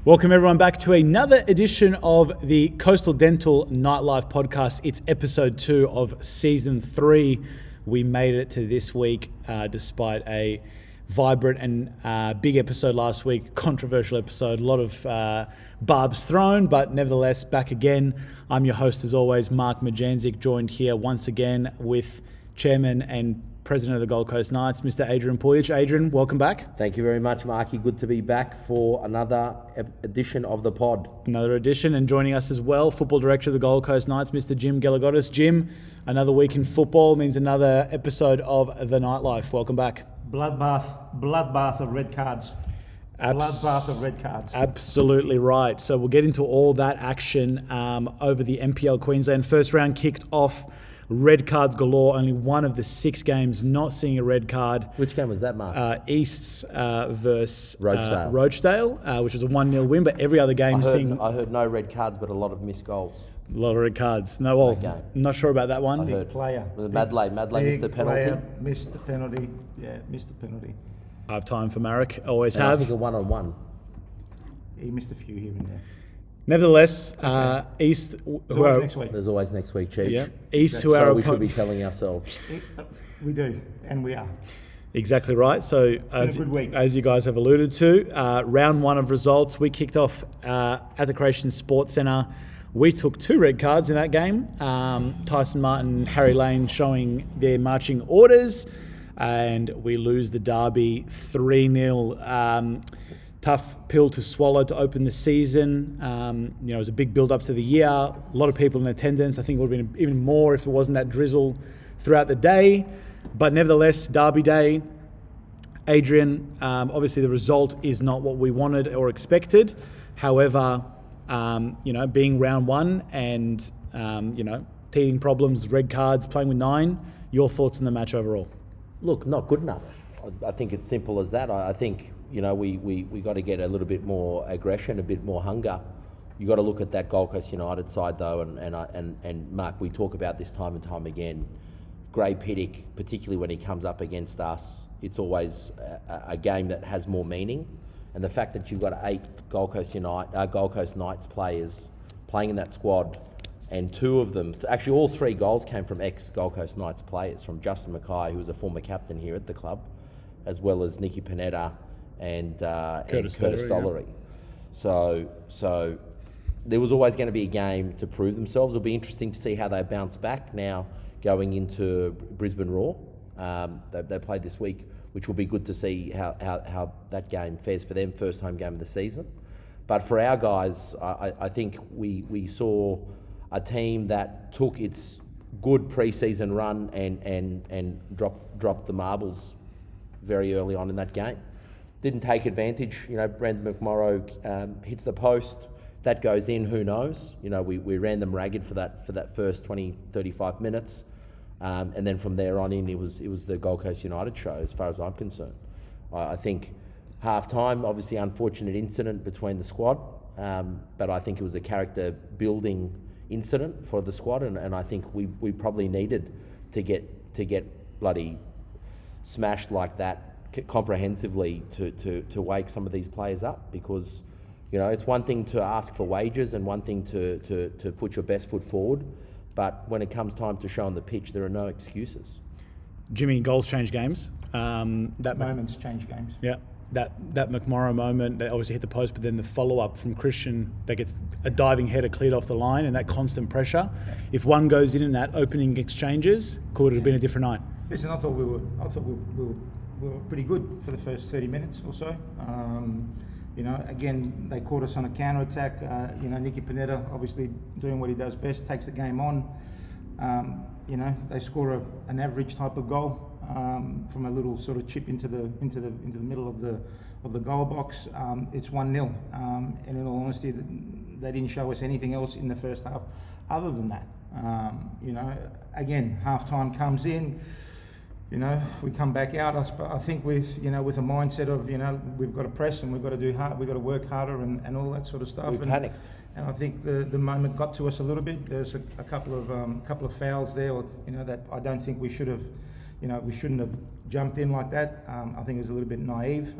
Welcome everyone back to another edition of the Coastal Dental Nightlife podcast. It's episode 2 of season 3. We made it to this week despite a vibrant and big episode last week, controversial episode, a lot of barbs thrown, but nevertheless back again. I'm your host as always, Mark Majdandzic, joined here once again with Chairman and President of the Gold Coast Knights, Mr. Adrian Puljich. Adrian, welcome back. Thank you very much, Marky. Good to be back for another edition of the pod. Another edition, and joining us as well, Football Director of the Gold Coast Knights, Mr. Jim Gelagotis. Jim, another week in football means another episode of The Nightlife. Welcome back. Bloodbath of red cards. Bloodbath of red cards. Absolutely right. So we'll get into all that action over the NPL Queensland. First round kicked off. Red cards galore. Only one of the 6 games not seeing a red card. Which game was that, Mark? Easts versus Rochdale, which was a 1-0 win. But every other game I heard no red cards, but a lot of missed goals. A lot of red cards. No, well, not sure about that one. I heard. Player. Madley missed the penalty. Player, missed the penalty. Yeah, missed the penalty. I have time for Marek. Always and have. I think a 1-on-1. He missed a few here and there. Nevertheless, East. Next week. There's always next week, Chief. Yeah, East, who are we should be telling ourselves. We do, and we are. Exactly right. So, as you guys have alluded to, round 1 of results, we kicked off at the Croatian Sports Centre. We took 2 red cards in that game. Tyson Martin, Harry Lane showing their marching orders, and we lose the derby 3-0. Tough pill to swallow to open the season. It was a big build up to the year. A lot of people in attendance. I think it would have been even more if it wasn't that drizzle throughout the day. But nevertheless, Derby Day. Adrian, obviously the result is not what we wanted or expected. However, being round 1 and, teething problems, red cards, playing with 9, your thoughts on the match overall? Look, not good enough. I think it's simple as that. I think, we got to get a little bit more aggression, a bit more hunger. You got to look at that Gold Coast United side though, and Mark, we talk about this time and time again. Gray Piddick, particularly when he comes up against us, it's always a game that has more meaning. And the fact that you've got 8 Gold Coast Knights players playing in that squad, and 2 of them, actually all 3 goals came from ex-Gold Coast Knights players, from Justin Mackay, who was a former captain here at the club, as well as Nicky Panetta and Curtis Stollery. Yeah. So there was always going to be a game to prove themselves. It'll be interesting to see how they bounce back now going into Brisbane Roar. They played this week, which will be good to see how that game fares for them, first home game of the season. But for our guys, I think we saw a team that took its good pre-season run and dropped the marbles very early on in that game. Didn't take advantage. Brandon McMorrow hits the post. That goes in, who knows? We ran them ragged for that first 20, 35 minutes. And then from there on in, it was the Gold Coast United show, as far as I'm concerned. I think half-time, obviously unfortunate incident between the squad, but I think it was a character-building incident for the squad, and I think we probably needed to get bloody smashed like that comprehensively to wake some of these players up, because it's one thing to ask for wages and one thing to put your best foot forward, but when it comes time to show on the pitch, there are no excuses. Jimmy, goals change games. Moments change games. Yeah, that McMorrow moment, they obviously hit the post, but then the follow-up from Christian, that gets a diving header cleared off the line, and that constant pressure. Yeah. If one goes in that opening exchanges, could it have been a different night? Listen, I thought we were pretty good for the first 30 minutes or so. Again, they caught us on a counter-attack. Nicky Panetta obviously doing what he does best, takes the game on. They score an average type of goal from a little sort of chip into the middle of the goal box. It's 1-0, and in all honesty, they didn't show us anything else in the first half other than that. Again, half-time comes in. We come back out. I think with a mindset of we've got to press and we've got to do hard, we've got to work harder and all that sort of stuff. We panicked, and I think the moment got to us a little bit. There's a couple of fouls there, that I don't think we should have. We shouldn't have jumped in like that. I think it was a little bit naive.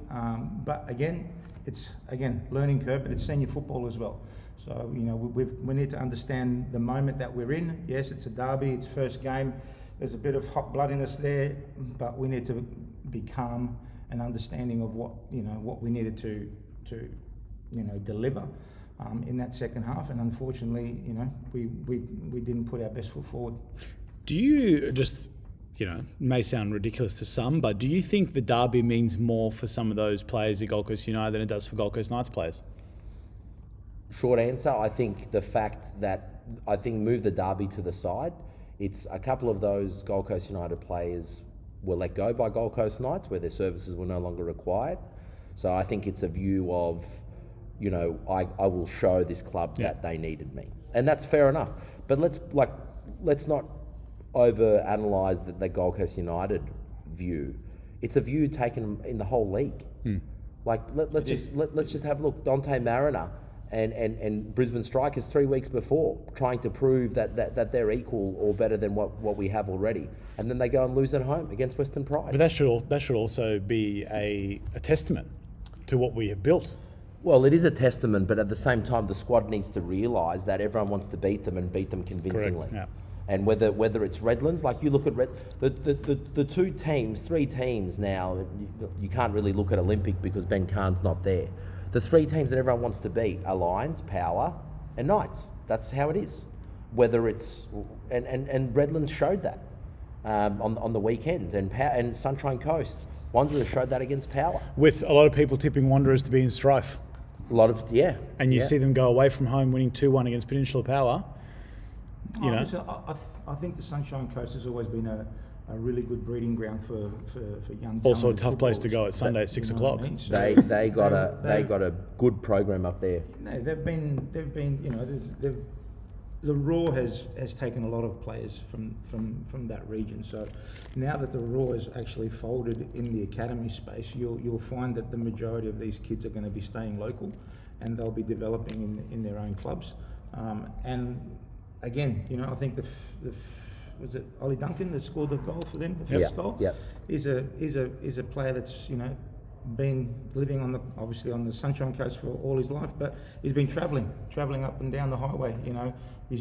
But again, it's again learning curve, but it's senior football as well. So we need to understand the moment that we're in. Yes, it's a derby, it's first game. There's a bit of hot bloodiness there, but we need to be calm and understanding of what we needed to deliver in that second half. And unfortunately, we didn't put our best foot forward. Do you just, may sound ridiculous to some, but do you think the derby means more for some of those players at Gold Coast United than it does for Gold Coast Knights players? Short answer, I think the fact that move the derby to the side. It's a couple of those Gold Coast United players were let go by Gold Coast Knights where their services were no longer required. So I think it's a view of, I will show this club that they needed me. And that's fair enough. But let's not over-analyse the Gold Coast United view. It's a view taken in the whole league. Let's just have a look. Dante Mariner and Brisbane Strikers 3 weeks before, trying to prove that they're equal or better than what we have already, and then they go and lose at home against Western Pride. But that should also be a testament to what we have built. Well, it is a testament, but at the same time, the squad needs to realise that everyone wants to beat them and beat them convincingly. Correct, yeah. And whether it's Redlands, like you look at the three teams now, you can't really look at Olympic because Ben Khan's not there. The 3 teams that everyone wants to beat are Lions, Power, and Knights. That's how it is. Whether it's and Redlands showed that on the weekend, and Sunshine Coast, Wanderers showed that against Power. With a lot of people tipping Wanderers to be in strife. And you see them go away from home, winning 2-1 against Peninsula Power. Listen, I think the Sunshine Coast has always been a really good breeding ground for young. Also a tough place to go at Sunday at 6 o'clock. So they got a good program up there. No, they've been the Raw has taken a lot of players from that region. So now that the Raw is actually folded in the academy space, you'll find that the majority of these kids are going to be staying local, and they'll be developing in their own clubs. And again, I think was it Ollie Duncan that scored the goal for them, the first goal? Yeah. He's a player that's been living obviously on the Sunshine Coast for all his life, but he's been travelling up and down the highway.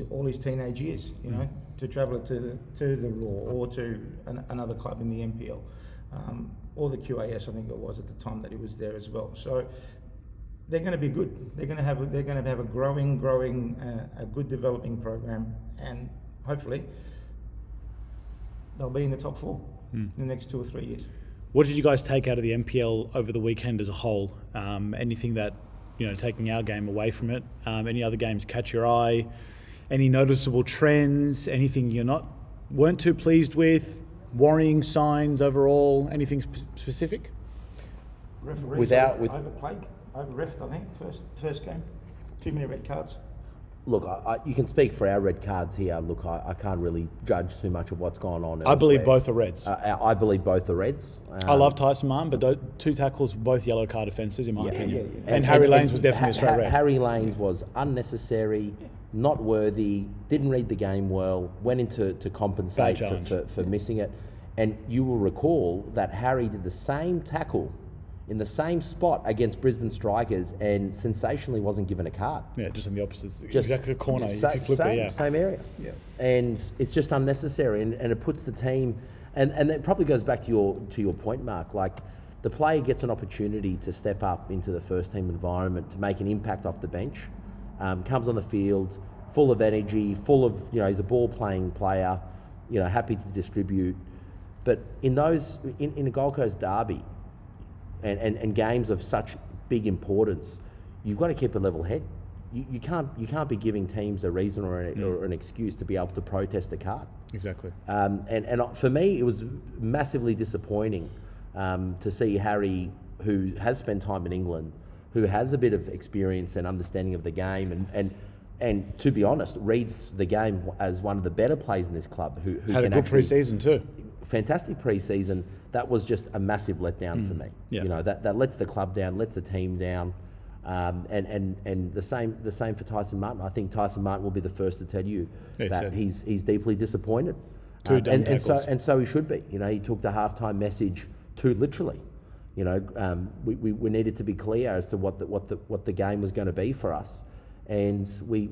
All his teenage years. To travel to the Raw or to another club in the NPL, or the QAS, I think it was at the time that he was there as well. So they're going to be good. They're going to have a growing, a good developing program, and hopefully they'll be in the top 4 in the next 2 or 3 years. What did you guys take out of the NPL over the weekend as a whole? Anything that, taking our game away from it? Any other games catch your eye? Any noticeable trends? Anything you weren't too pleased with? Worrying signs overall? Anything specific? Referees overplayed, over-reffed, I think, first game. Too many red cards. Look, you can speak for our red cards here. Look, I can't really judge too much of what's gone on elsewhere. I believe both are reds. I believe both are reds. I love Tyson Martin, but 2 tackles were both yellow card offences, in my opinion. Yeah. And Harry Lanes was definitely a straight red. Harry Lanes was unnecessary, not worthy, didn't read the game well, went into to compensate for missing it. And you will recall that Harry did the same tackle in the same spot against Brisbane Strikers and sensationally wasn't given a card. Yeah, just in the opposite, exactly the corner. Same area. Yeah. And it's just unnecessary, and it puts the team, and it probably goes back to your point, Mark, like the player gets an opportunity to step up into the first team environment, to make an impact off the bench, comes on the field full of energy, full of, he's a ball playing player, happy to distribute. But in a Gold Coast derby, and games of such big importance, you've got to keep a level head. You can't be giving teams a reason or an excuse to be able to protest a card. Exactly. And for me, it was massively disappointing to see Harry, who has spent time in England, who has a bit of experience and understanding of the game, and to be honest, reads the game as one of the better players in this club. Who had a good pre-season too. Fantastic pre-season. That was just a massive letdown for me. Yeah. That lets the club down, lets the team down, and the same for Tyson Martin. I think Tyson Martin will be the first to tell you that he's deeply disappointed. Two dumb tackles. And so he should be. He took the halftime message too literally. We needed to be clear as to what the game was going to be for us, and we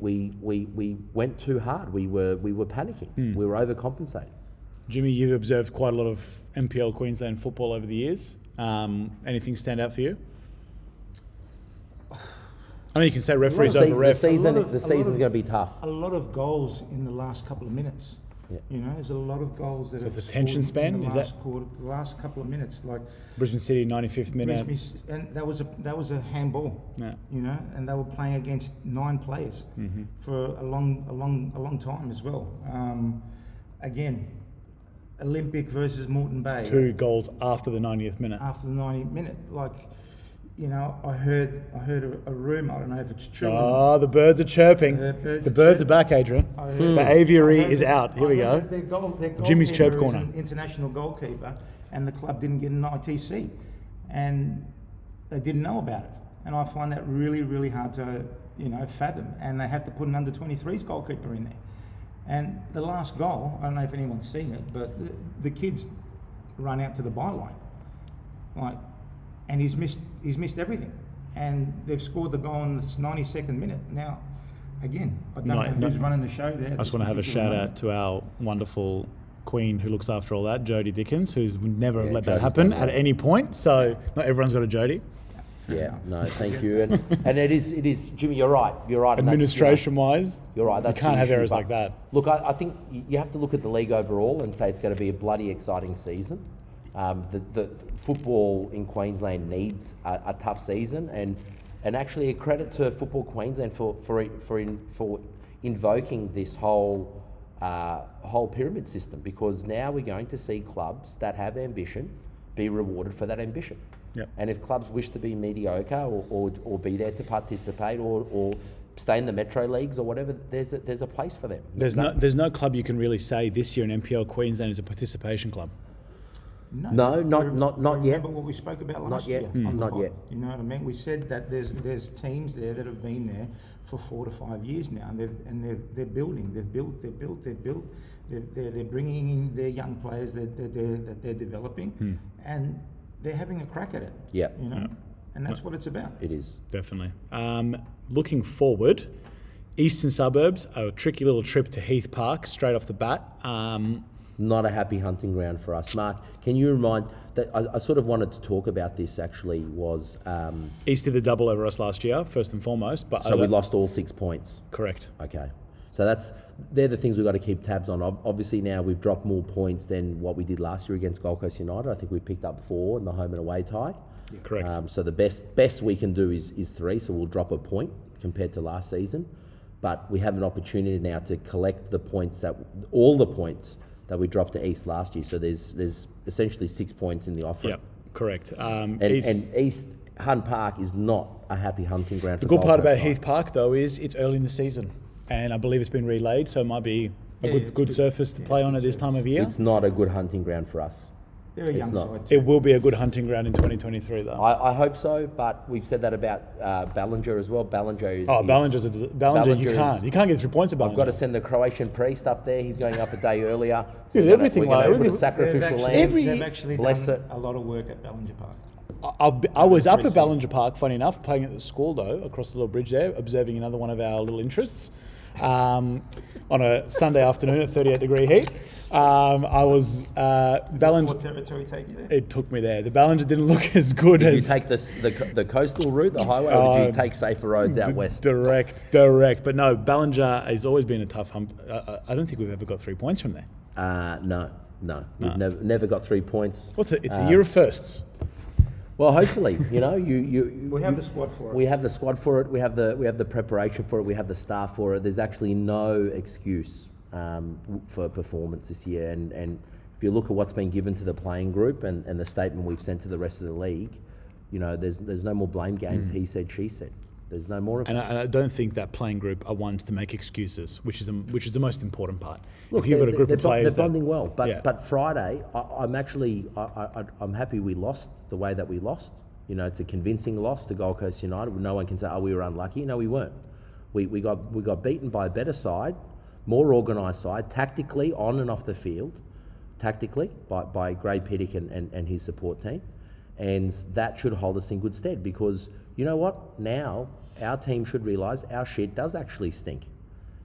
went too hard. We were panicking. We were overcompensating. Jimmy, you've observed quite a lot of NPL Queensland football over the years. Anything stand out for you? I know you can say referees over ref. The season's going to be tough. A lot of goals in the last couple of minutes. Yeah. There's a lot of goals that So have it's attention scored in span? the Is last quarter, last couple of minutes. Like Brisbane City, 95th minute. and that was a handball. Yeah. And they were playing against 9 players for a long time as well. Again, Olympic versus Moreton Bay. 2 goals after the 90th minute. After the 90th minute, I heard a rumour. I don't know if it's true. Oh, the birds are chirping. The birds are back, Adrian. The aviary is out. Here we go. Their Jimmy's chirp goalkeeper is corner. an international goalkeeper, and the club didn't get an ITC, and they didn't know about it. And I find that really, really hard to fathom. And they had to put an under-23s goalkeeper in there. And the last goal, I don't know if anyone's seen it, but the kids run out to the byline, and he's missed everything, and they've scored the goal in the 92nd minute. Now, again, I don't know who's running the show there. I just want to have a shout out to our wonderful queen who looks after all that, Jodie Dickens, who's never let that happen at any point. So not everyone's got a Jodie. Yeah, no, thank you. And it is, Jimmy, you're right. Administration-wise, you're right. You can't have errors like that. Look, I think you have to look at the league overall and say it's going to be a bloody exciting season. The football in Queensland needs a tough season, and actually a credit to Football Queensland for invoking this whole pyramid system, because now we're going to see clubs that have ambition be rewarded for that ambition. Yep. And if clubs wish to be mediocre or be there to participate or stay in the Metro Leagues or whatever, there's a place for them. There's no club you can really say this year in NPL Queensland is a participation club. No, not yet. Remember what we spoke about last year? Not yet. You know what I mean? We said that there's teams there that have been there for 4 to 5 years now, and they're building. They've built. They're bringing in their young players that they're developing, and they're having a crack at it. Yeah. And that's what it's about. It is. Definitely. Looking forward, Eastern Suburbs, a tricky little trip to Heath Park straight off the bat. Not a happy hunting ground for us. Mark, can you remind that I sort of wanted to talk about this actually was... East did the double over us last year, first and foremost. So we lost all 6 points? Correct. Okay. So they're the things we've got to keep tabs on. Obviously now we've dropped more points than what we did last year against Gold Coast United. I think we picked up 4 in the home and away tie. Yeah, correct. So the best we can do is 3, so we'll drop a point compared to last season. But we have an opportunity now to collect all the points that we dropped to East last year. So there's essentially 6 points in the offering. Yep, correct. And East Hunt Park is not a happy hunting ground for The good part about Heath Park, though, is it's early in the season. And I believe it's been relayed, so it might be a good surface to play on at this time of year. It's not a good hunting ground for us. They're a young side. It will be a good hunting ground in 2023, though. I hope so, but we've said that about Ballinger as well. Ballinger, you can't get 3 points at Ballinger. I've got to send the Croatian priest up there. He's going up a day earlier. Dude, everything like put a sacrificial lamb. They've actually done a lot of work at Ballinger Park. I was up at Ballinger Park, funny enough, playing at the school though, across the little bridge there, observing another one of our little interests. On a Sunday afternoon at 38-degree heat. I was Ballinger. What territory take you there? It took me there. The Ballinger didn't look as good Did as... you take the coastal route, the highway, or did you take safer roads out west? Direct. But no, Ballinger has always been a tough hump. I don't think we've ever got 3 points from there. No. We've never got 3 points. It's a year of firsts. Well, hopefully, we have the squad for it. We have the squad for it. We have the preparation for it. We have the staff for it. There's actually no excuse for performance this year. And if you look at what's been given to the playing group and the statement we've sent to the rest of the league, there's no more blame games. He said, she said. There's no more of it. And I don't think that playing group are ones to make excuses, which is the most important part. Look, if you've got a group of players, they're bonding well. But Friday, I'm happy we lost the way that we lost. It's a convincing loss to Gold Coast United. No one can say, we were unlucky. No, we weren't. We got beaten by a better side, more organised side, tactically on and off the field, by Gray Piddick and his support team. And that should hold us in good stead, because you know what? Now our team should realise our shit does actually stink.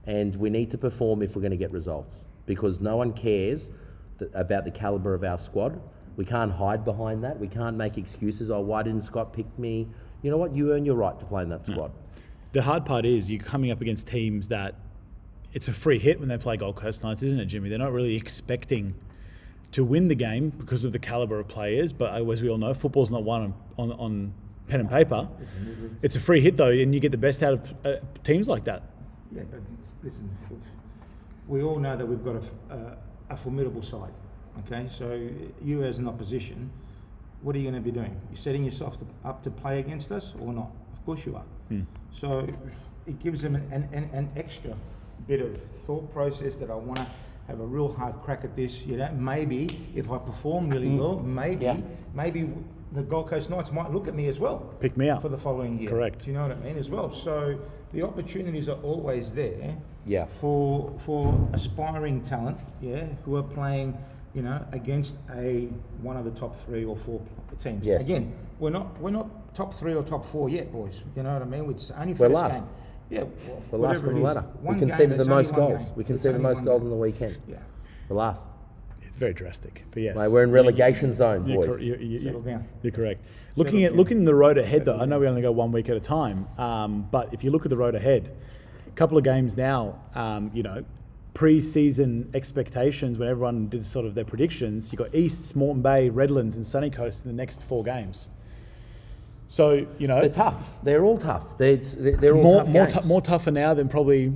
And we need to perform if we're going to get results, because no one cares about the calibre of our squad. We can't hide behind that. We can't make excuses. Oh, why didn't Scott pick me? You know what? You earn your right to play in that squad. The hard part is you're coming up against teams that it's a free hit when they play Gold Coast Knights, isn't it, Jimmy? They're not really expecting to win the game because of the calibre of players. But as we all know, football's not won on pen and paper. It's a free hit, though, and you get the best out of teams like that. Yeah, but listen, we all know that we've got a formidable side. Okay, so you as an opposition, what are you going to be doing? You're setting yourself up to play against us or not? Of course you are. So it gives them an extra bit of thought process that I want to have a real hard crack at this. You know, maybe if I perform really well, maybe the Gold Coast Knights might look at me as well. Pick me up for the following year. Correct. Do you know what I mean as well? So the opportunities are always there. Yeah. For aspiring talent, who are playing, you know, against one of the top 3 or 4 teams. Yes. Again, we're not top 3 or top 4 yet, boys. You know what I mean? It's only We're first last. game. Yeah, We're last on the ladder. We One conceded game, the it's most only one goals. game. We It's conceded the only most one goals game. on the weekend. Yeah. We're last. It's very drastic, but yes. Mate, we're in relegation zone, You're boys. Settle down. You're correct. Looking the road ahead, though, I know we only go 1 week at a time, but if you look at the road ahead, a couple of games now, you know, pre-season expectations when everyone did sort of their predictions, you've got East, Moreton Bay, Redlands and Sunny Coast in the next 4 games. So, you know... They're tough. They're all tough. They're all tough games. More tougher now than probably,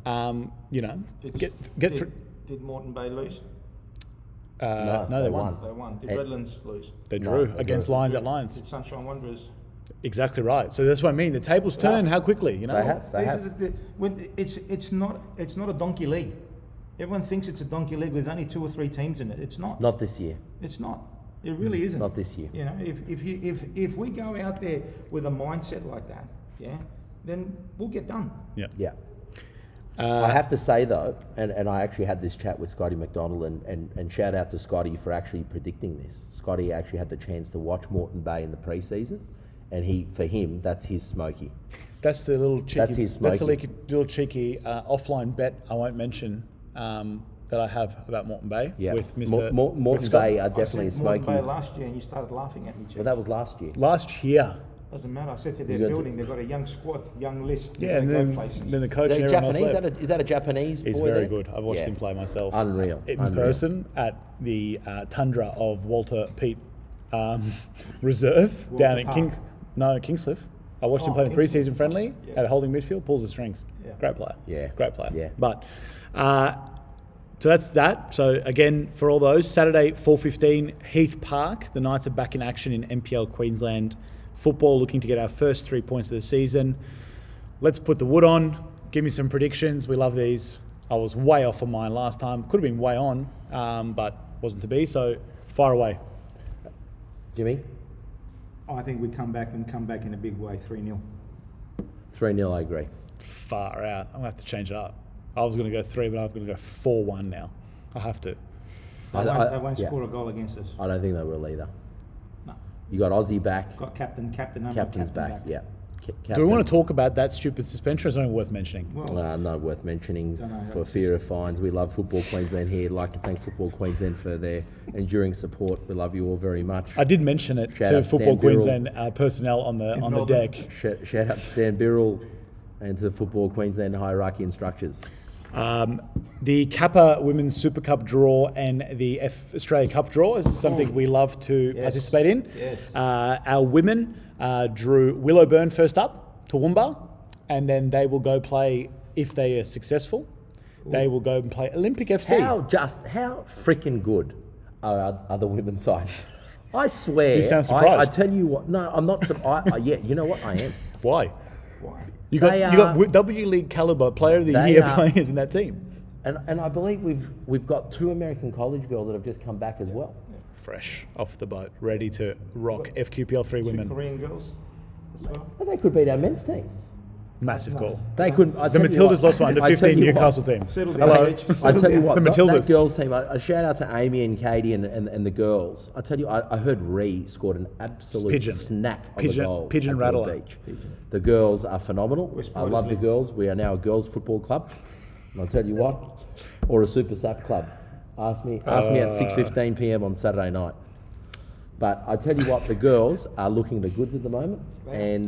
you know, get through... Did Moreton Bay lose? No, they won. They won. Did Redlands lose? They drew against Lions at Lions. Did Sunshine Wanderers? Exactly right. So that's what I mean. The tables turn how quickly, you know. They have. It's not a donkey league. Everyone thinks it's a donkey league with only 2 or 3 teams in it. It's not. Not this year. It's not. It really isn't. Not this year. You know, if we go out there with a mindset like that, then we'll get done. Yeah. I have to say though, and I actually had this chat with Scotty McDonald, and shout out to Scotty for actually predicting this. Scotty actually had the chance to watch Moreton Bay in the pre-season, and for him, that's his smoky. That's the little cheeky. That's his smoky. That's a little cheeky offline bet I won't mention that I have about Moreton Bay with Mr. Moreton Bay are definitely I said smoky. Moreton Bay last year, and you started laughing at me, Jeff. Well, that was last year. Last year. Doesn't matter. I said to their building, they've got a young squad, young list. Yeah, and then the coach and everyone else left. Is that a Japanese boy? He's very there? good. I've watched him play myself. Unreal. In person at the tundra of Walter Pete Reserve down at Kingscliff. I watched him play in the pre-season friendly at a holding midfield, pulls the strings. Yeah. Great player. Yeah. Great player. Yeah. But so that's that. So again, for all those, Saturday 4:15, Heath Park. The Knights are back in action in NPL Queensland football, looking to get our first 3 points of the season. Let's put the wood on. Give me some predictions. We love these. I was way off on mine last time. Could have been way on, but wasn't to be. So fire away. Jimmy? I think we come back in a big way, 3-0. 3-0, I agree. Far out. I'm going to have to change it up. I was going to go 3, but I'm going to go 4-1 now. I have to. They won't score a goal against us. I don't think they will either. No. You got Aussie back. Got captain's back. Yeah. Do we want to talk about that stupid suspension, or is it not worth mentioning? Well, not worth mentioning for fear of fines. We love Football Queensland here. I'd like to thank Football Queensland for their enduring support. We love you all very much. I did mention it to Football Queensland personnel on the deck. Shout out to Stan Birrell and to the Football Queensland hierarchy and structures. The Kappa Women's Super Cup draw and the Australia Cup draw is something we love to participate in. Yes. Our women drew Willowburn first up, Toowoomba, and then they will go play, if they are successful, they will go and play Olympic FC. How freaking good are the women's side? I swear. You sound surprised. I tell you what, no, I'm not surprised. Yeah, you know what? I am. Why? You got W League caliber player of the year players in that team. And I believe we've got 2 American college girls that have just come back as well. Fresh off the boat, ready to rock FQPL3 women. 2 Korean girls as well. Well, they could beat our men's team. Massive call. They couldn't. The Matildas lost one to 15 Newcastle team. Hello. I tell you what, The Matildas. that girls team. A shout out to Amy and Katie and the girls. I tell you, I heard Ree scored an absolute snack of a goal. Pigeon rattler. Beach. The girls are phenomenal. I love the girls. We are now a girls football club. And I'll tell you what, or a super sap club. Ask me at 6:15 p.m. on Saturday night. But I tell you what, the girls are looking the goods at the moment, and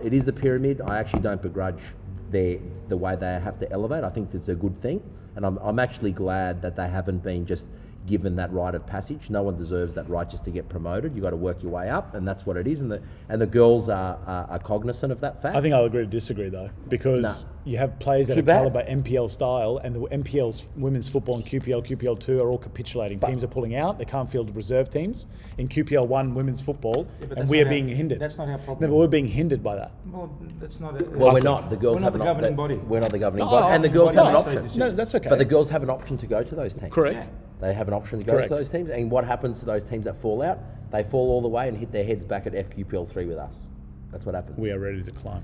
it is the pyramid. I actually don't begrudge the way they have to elevate. I think that's a good thing, and I'm actually glad that they haven't been just given that rite of passage. No one deserves that right just to get promoted. You got to work your way up, and that's what it is. And the girls are cognizant of that fact. I think I'll agree to disagree though, because you have players that are calibre NPL style, and the NPL's women's football and QPL2 are all capitulating. Teams are pulling out. They can't field reserve teams in QPL1 women's football, and we are being hindered. That's not our problem. No, but we're being hindered by that. Well, that's not. We're not. The girls we're not the governing body. We're not the governing body, and the girls have an option. No, that's okay. But the girls have an option to go to those teams. Correct. Yeah. They have an option to go to those teams, and what happens to those teams that fall out? They fall all the way and hit their heads back at FQPL3 with us. That's what happens. We are ready to climb.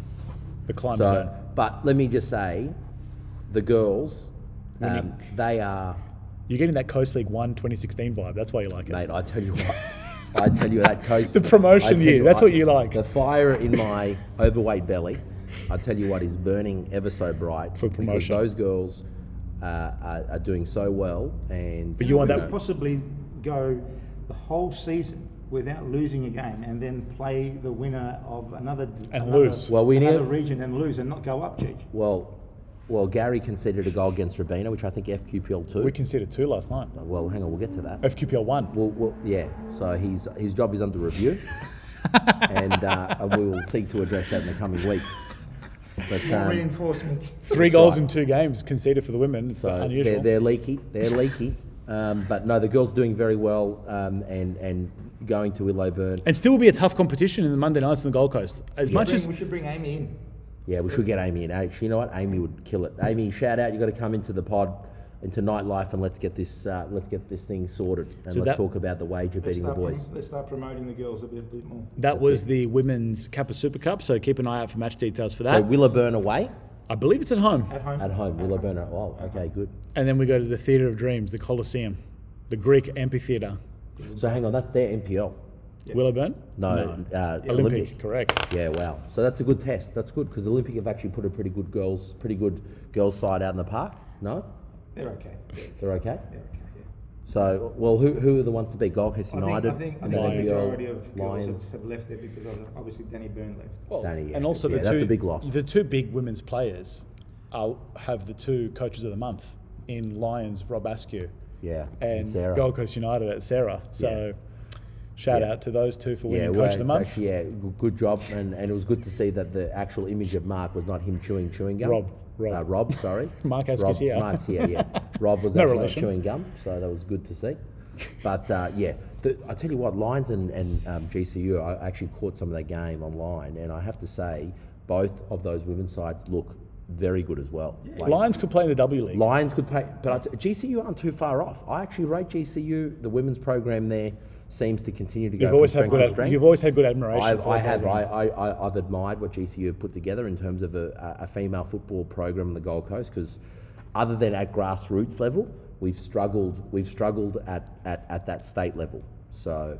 The climb zone. But let me just say, the girls, they are... You're getting that Coast League 1 2016 vibe. That's why you like it. Mate, I tell you what. I tell you that Coast... The promotion year. That's what you like. The fire in my overweight belly, I tell you what, is burning ever so bright. For promotion. Because those girls are doing so well. But you want that... possibly go the whole season without losing a game, and then play the winner of another lose. Well, another region and lose and not go up, Cheech. Well, Gary conceded a goal against Rabina, which I think FQPL2. We conceded 2 last night. Well, hang on, we'll get to that. FQPL1. Well, yeah. So his job is under review, and we will seek to address that in the coming weeks. But more reinforcements. 3 goals in 2 games conceded for the women. It's unusual. They're leaky. But no, the girls are doing very well, and going to Willowburn. And still will be a tough competition in the Monday nights on the Gold Coast. We should bring Amy in. Yeah, we should get Amy in. You know what? Amy would kill it. Amy, shout out! You got to come into the pod, into nightlife, and let's get this thing sorted, and let's talk about the wage of beating the boys. Let's start promoting the girls a bit more. That was the women's Kappa Super Cup, so keep an eye out for match details for that. So Willowburn away. I believe it's at home. At home. At home. Willowburn. Oh, okay, good. And then we go to the Theatre of Dreams, the Colosseum, the Greek amphitheatre. So hang on, that's their NPL. Yep. Willowburn? No. Olympic, correct. Yeah, wow. So that's a good test. That's good, because Olympic have actually put a pretty good girls side out in the park. No? They're okay. They're okay? They're okay, yeah. So, well, who are the ones to beat? Gold Coast United? I think the majority of girls have left there because obviously Danny Byrne left. Well, Danny, yeah. And also that's a big loss. The 2 big women's players have the 2 coaches of the month in Lions, Rob Askew. Yeah, and Sarah. Gold Coast United at Sarah. So shout out to those 2 for winning Coach of the Month. Actually, good job. And it was good to see that the actual image of Mark was not him chewing gum. Rob, sorry. Mark Askew's here. Mark's here, yeah. Rob was actually chewing gum, so that was good to see. But I tell you what, Lions and GCU, I actually caught some of that game online, and I have to say, both of those women's sides look very good as well. Yeah. Lions could play in the W League. Lions could play, but GCU aren't too far off. I actually rate GCU. The women's program there seems to continue to go from strength to strength. You've always had good admiration. I've admired what GCU have put together in terms of a female football program on the Gold Coast, because other than at grassroots level, we've struggled at that state level. So,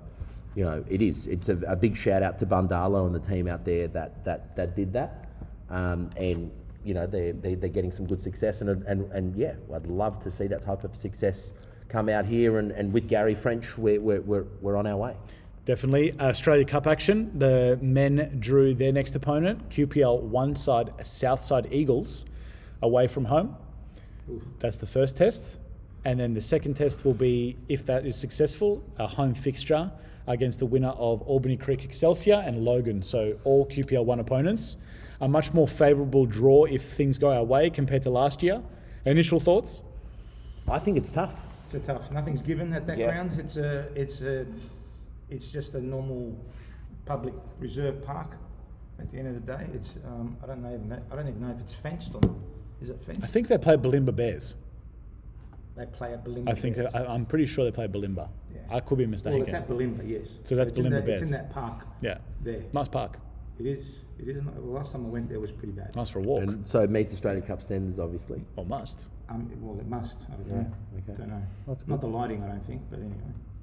you know, it's a big shout out to Bundalo and the team out there that did that, and you know, they're getting some good success, and yeah, I'd love to see that type of success come out here, and with Gary French, we're on our way. Definitely. Australia Cup action. The men drew their next opponent, QPL 1 side, Southside Eagles, away from home. Oof. That's the first test. And then the second test will be, if that is successful, a home fixture against the winner of Albany Creek Excelsior and Logan. So all QPL 1 opponents. A much more favourable draw if things go our way compared to last year. Initial thoughts? I think it's tough. It's tough. Nothing's given at that ground. It's just a normal public reserve park. At the end of the day, it's I don't even know if it's fenced or not. Is it fenced? I think they play Bulimba Bears. They play at Bulimba. I'm pretty sure they play Bulimba. Yeah. I could be mistaken. Well, it's at Bulimba, yes. So that's Bulimba Bears. It's in that park. Yeah. There. Nice park. It is. It is. The last time I went there was pretty bad. Nice for a walk. And so it meets Australia Cup standards, obviously. Or must. Well, it must. I don't know. Okay. Don't know. That's not the lighting, I don't think. But anyway,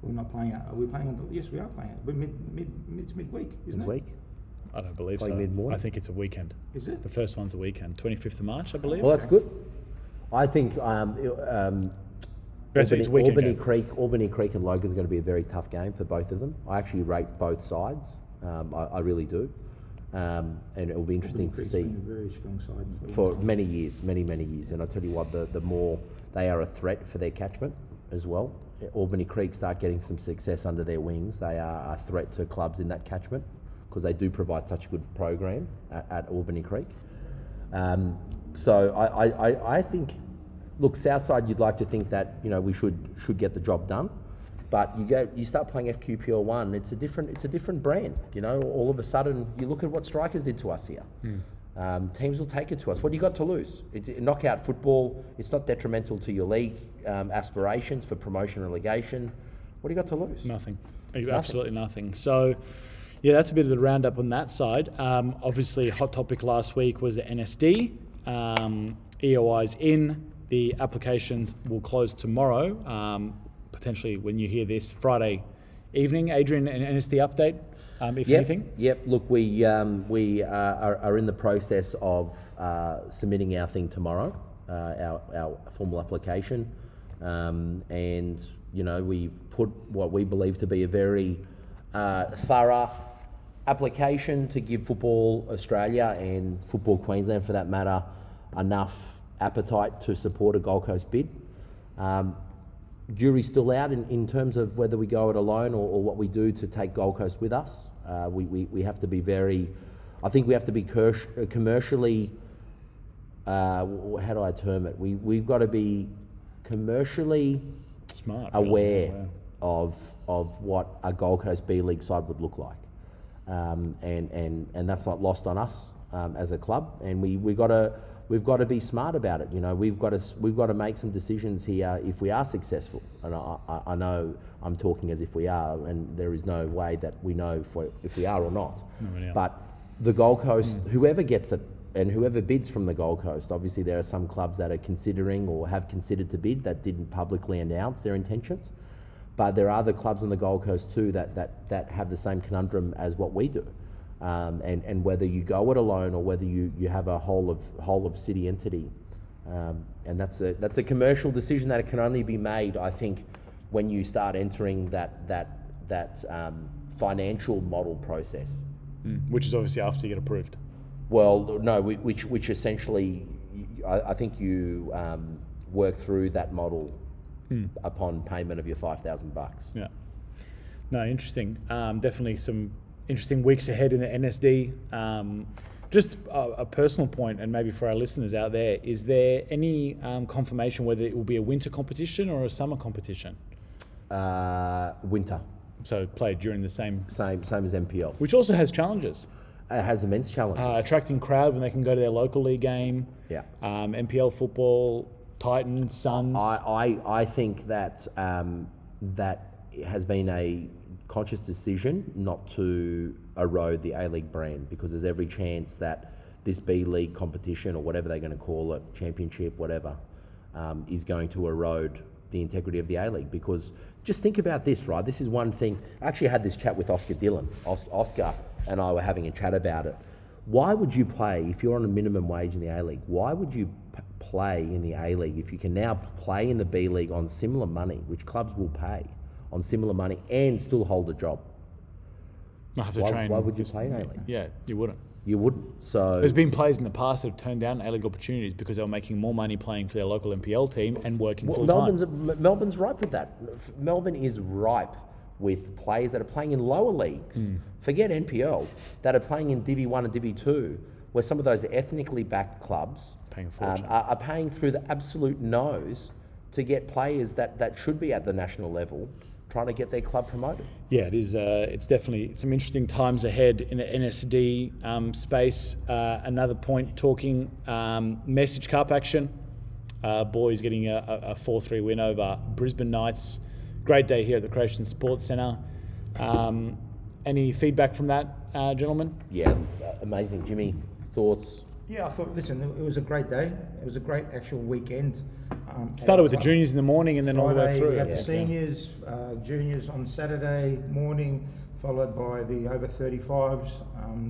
we're not playing. Are we playing? Yes, we are playing. We're midweek, isn't Midweek? I don't believe Playing so. mid-morning? I think it's a weekend. it? Is it? The first one's a weekend, 25th of March, I believe. Well, that's good. I think It's a weekend Albany game. Creek and Logan's going to be a very tough game for both of them. I actually rate both sides. I really do. And it will be interesting to see. Been a very strong side For many years. And I tell you what, the more they are a threat for their catchment as well. Albany Creek start getting some success under their wings. They are a threat to clubs in that catchment because they do provide such a good program at Albany Creek. So I think, look, Southside, you'd like to think that we should get the job done, but you start playing FQPL1, it's a different brand. All of a sudden you look at what Strikers did to us here. Teams will take it to us. What do you got to lose? It's knockout football. It's not detrimental to your league aspirations for promotion, relegation. What do you got to lose? Nothing. Absolutely nothing. So, yeah, that's a bit of the roundup on that side. Obviously, hot topic last week was the NSD. EOI's in. The applications will close tomorrow. Potentially, when you hear this, Friday evening. Adrian, an NSD update, if anything? Yep. Look, we are in the process of submitting our thing tomorrow, our formal application, and we've put what we believe to be a very thorough application to give Football Australia and Football Queensland, for that matter, enough appetite to support a Gold Coast bid. Jury's still out in terms of whether we go it alone or what we do to take Gold Coast with us. We have to be I think we have to be commercially, how do I term it? We've got to be commercially Smart, aware really. of what a Gold Coast B League side would look like. And that's not lost on us as a club, and we've got to be smart about it. We've got to make some decisions here if we are successful. And I know I'm talking as if we are, and there is no way that we know if we are or not. No, but the Gold Coast, whoever gets it and whoever bids from the Gold Coast, obviously there are some clubs that are considering or have considered to bid that didn't publicly announce their intentions. But there are other clubs on the Gold Coast too that have the same conundrum as what we do. And whether you go it alone or whether you have a whole of city entity, and that's a commercial decision that can only be made, I think, when you start entering that financial model process. Which is obviously after you get approved. Well, no, which essentially, I think you work through that model upon payment of your $5,000. Yeah. No, interesting. Definitely some interesting weeks ahead in the NSD. Just a personal point, and maybe for our listeners out there, is there any confirmation whether it will be a winter competition or a summer competition? Winter. So played during the same as NPL. Which also has challenges. It has immense challenges. Attracting crowd when they can go to their local league game. Yeah. NPL football, Titans, Suns. I think that that has been a conscious decision not to erode the A-League brand, because there's every chance that this B-League competition, or whatever they're going to call it, championship, whatever, is going to erode the integrity of the A-League. Because just think about this, right? This is one thing. I actually had this chat with Oscar Dillon. Oscar and I were having a chat about it. Why would you play, if you're on a minimum wage in the A-League, why would you play in the A-League if you can now play in the B-League on similar money, which clubs will pay on similar money, and still hold a job? Not have to train. Why would you play in A-League? Yeah, you wouldn't. You wouldn't. So there's been players in the past that have turned down A-League opportunities because they were making more money playing for their local NPL team and working full time. Melbourne's ripe with that. Melbourne is ripe with players that are playing in lower leagues. Forget NPL, that are playing in Divi 1 and Divi 2, where some of those ethnically backed clubs are paying through the absolute nose to get players that should be at the national level, trying to get their club promoted. Yeah, it is. It's definitely some interesting times ahead in the NSD space. Another point, talking Mesic Cup action. Boys getting a 4-3 win over Brisbane Knights. Great day here at the Croatian Sports Centre. Any feedback from that, gentlemen? Yeah, amazing. Jimmy, thoughts? Yeah, I thought, listen, it was a great day. It was a great actual weekend. Started with the juniors in the morning and then Friday, all the way through. We had the seniors, juniors on Saturday morning, followed by the over 35s,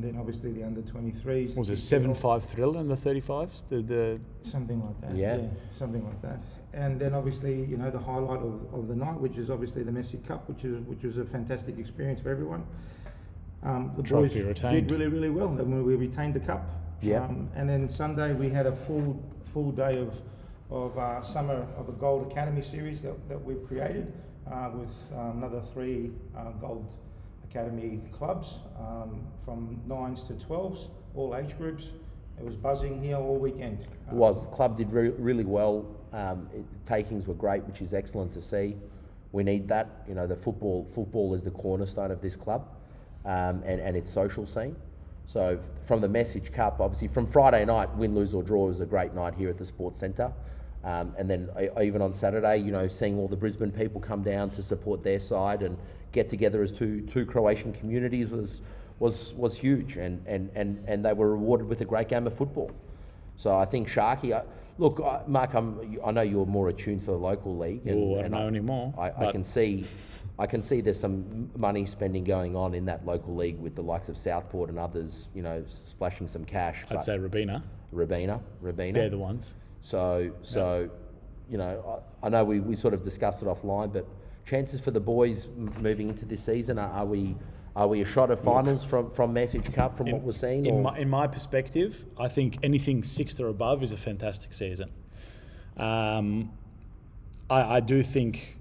then obviously the under 23s. Was it 7-5 thriller in the 35s? Something like that. Yeah, something like that. And then obviously, you know, the highlight of the night, which is obviously the Mesic Cup, which was a fantastic experience for everyone. The Trophy boys retained. did really, really well. And we retained the cup. Yeah. And then Sunday we had a full day of summer of the Gold Academy series that we've created with another 3 Gold Academy clubs from 9s to 12s, all age groups. It was buzzing here all weekend. It was. The club did really well. Takings were great, which is excellent to see. We need that. You know, the football is the cornerstone of this club and its social scene. So from the Mesic Cup, obviously from Friday night, win, lose or draw was a great night here at the Sports Centre. And then even on Saturday, you know, seeing all the Brisbane people come down to support their side and get together as two Croatian communities was huge, and they were rewarded with a great game of football. So I think Sharky, look, Mark, I know you're more attuned for the local league. I don't know anymore. I can see there's some money spending going on in that local league with the likes of Southport and others, you know, splashing some cash. I'd say Rabina. They're the ones. So you know, I know we sort of discussed it offline, but chances for the boys moving into this season, are we a shot of finals from Mesic Cup from what we're seeing? In my perspective, I think anything 6th or above is a fantastic season. I do think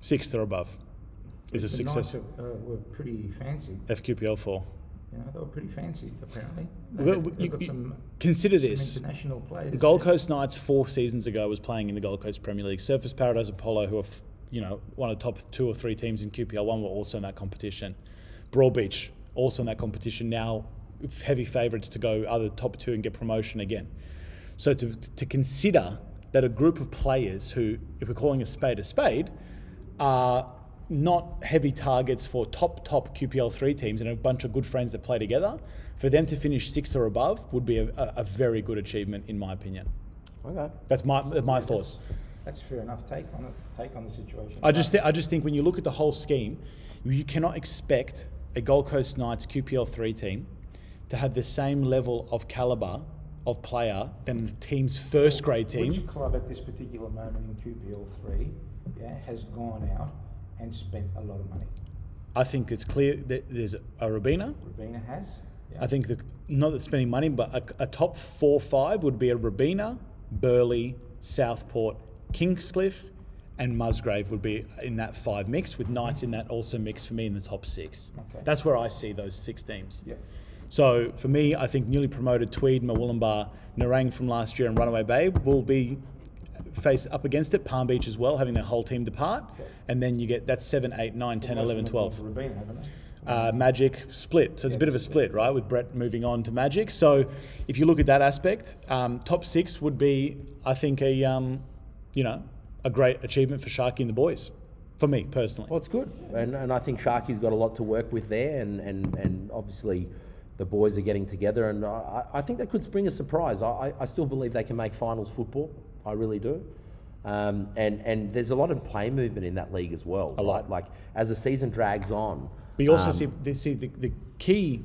6th or above is a success. The Knights were pretty fancy. FQPL4. You know, they were pretty fancy, apparently. They've got some consider this. International players. Gold Coast Knights 4 seasons ago was playing in the Gold Coast Premier League. Surfers Paradise Apollo, who are one of the top 2 or 3 teams in QPL1, were also in that competition. Broadbeach also in that competition. Now heavy favourites to go either top 2 and get promotion again. So to consider that a group of players who, if we're calling a spade, are not heavy targets for top QPL3 teams and a bunch of good friends that play together, for them to finish 6th or above would be a very good achievement, in my opinion. Okay, that's my thoughts. That's fair enough take on the situation. I just think when you look at the whole scheme, you cannot expect a Gold Coast Knights QPL3 team to have the same level of calibre of player than the team's first grade team. Which club at this particular moment in QPL3 has gone out and spent a lot of money? I think it's clear that there's a Rabina. Rabina has. Yeah. I think not that spending money, but a top 4-5 would be a Rabina, Burleigh, Southport, Kingscliff, and Musgrave would be in that 5 mix, with Knights in that also mix for me in the top 6. Okay. That's where I see those 6 teams. Yeah. So for me, I think newly promoted Tweed, Murwillumbah, Nerang from last year and Runaway Babe will be face up against it. Palm Beach as well, having their whole team depart. Okay. And then you get that 7, 8, 9, 10, 11, 12. Rabina, haven't they? Magic split. So it's a bit of a split, right, with Brett moving on to Magic. So if you look at that aspect, top 6 would be, I think, a great achievement for Sharky and the boys, for me personally. Well, it's good. And I think Sharky's got a lot to work with there, and obviously the boys are getting together, and I think that could bring a surprise. I still believe they can make finals football. I really do. And there's a lot of play movement in that league as well. A lot. Like, as the season drags on. But you also see the key,